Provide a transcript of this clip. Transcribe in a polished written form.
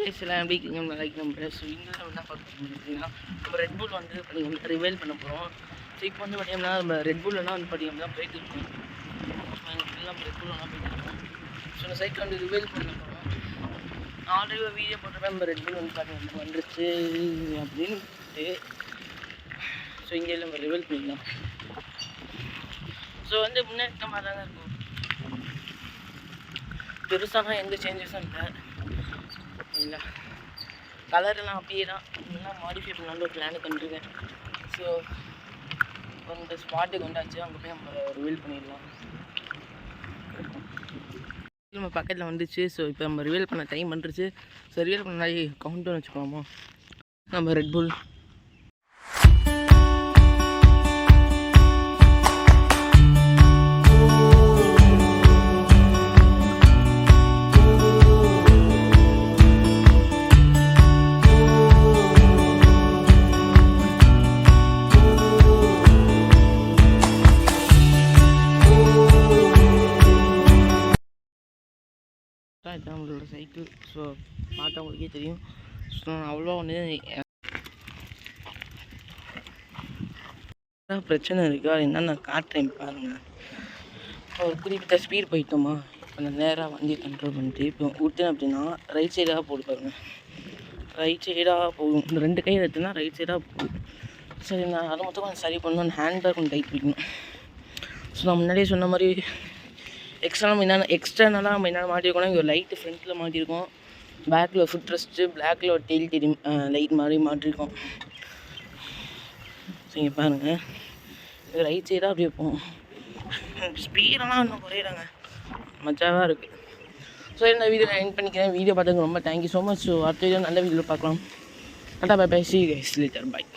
Guys எல்லாம் எப்படி இருக்கீங்க லைக் நம்புறேன். ஸோ இங்கே என்ன பார்க்கணும் அப்படின்னா நம்ம ரெட் புல் வந்து பார்த்தீங்கன்னா ரிவைல் பண்ண போகிறோம். ஸோ இப்போ வந்து பார்த்தீங்கன்னா நம்ம ரெட் புல்லாம் வந்து பார்த்தீங்கன்னா போயிட்டு இருக்கோம். எல்லாம் ரெட் புல்லாம் போயிட்டு இருக்கோம். ஸோ இந்த சைக்கிள் வந்து ரிவைல் பண்ண போகிறோம். ஆல்ரெடி ஒரு வீடியோ போட்டிருப்பேன் நம்ம ரெட் புல் வந்து பார்த்தீங்கன்னா வந்துருச்சு அப்படின்ட்டு. ஸோ இங்கே நம்ம ரிவைல் பண்ணிக்கலாம். ஸோ வந்து முன்னேற்ற மாதிரி தாங்க இருக்கும். பெருசாக எந்த சேஞ்சஸும் இல்லை. கலரெல்லாம் அப்படியே தான் இன்னும் மாடிஃபை பண்ணலான்னு ஒரு பிளானுக்கு வந்துருக்கேன். ஸோ அந்த ஸ்பாட்டுக்கு வந்தாச்சு, அங்கே போய் நம்ம ரிவீல் பண்ணிடலாம். நம்ம பக்கத்தில் வந்துச்சு. ஸோ இப்போ நம்ம ரிவீல் பண்ண டைம் வந்துருச்சு. ஸோ ரிவீல் பண்ண கவுண்ட்னு வச்சுக்கலாமா நம்ம ரெட் புல். இதுதான் நம்மளோட சைக்கிள். ஸோ பார்த்தா உங்களுக்கே தெரியும். ஸோ அவ்வளோ ஒன்று பிரச்சனை இருக்குது. அது என்னென்ன காட்டுறேன் பாருங்கள். ஒரு குறிப்பிட்ட ஸ்பீட் போயிட்டோமா, இப்போ நான் நேராக வண்டி கண்ட்ரோல் பண்ணிட்டு இப்போ விட்டேன் அப்படின்னா ரைட் சைடாக போடு பாருங்கள். ரைட் சைடாக போகும். இந்த ரெண்டு கை எடுத்துனா ரைட் சைடாக போகும். சரி, நான் அதை மொத்தம் கொஞ்சம் சரி பண்ணணும். ஹேண்ட் பேக் கொஞ்சம் டைட் பிடிக்கணும். ஸோ நான் முன்னாடியே சொன்ன மாதிரி எக்ஸ்டர்னலாக நம்ம என்னென்ன மாட்டிருக்கோம்னா, இங்கே ஒரு லைட்டு ஃப்ரண்ட்டில் மாட்டியிருக்கோம், பேக்கில் ஒரு ஃபுட் ரெஸ்ட்டு, பிளாக்கில் ஒரு டெயில் டெரி லைட் மாதிரி மாட்டிருக்கோம். ஸோ இங்கே பாருங்கள், இது ரைட் சைடாக அப்படி வைப்போம். ஸ்பீடெல்லாம் இன்னும் குறையிறாங்க, மஜாவாக இருக்குது. ஸோ இந்த வீடியோ எண்ட் பண்ணிக்கிறேன். வீடியோ பார்த்ததுக்கு ரொம்ப தேங்க்யூ ஸோ மச். ஸோ அடுத்த வீடியோ நல்ல வீடியோ பார்க்கலாம். Tata bye bye. See you guys later. Bye.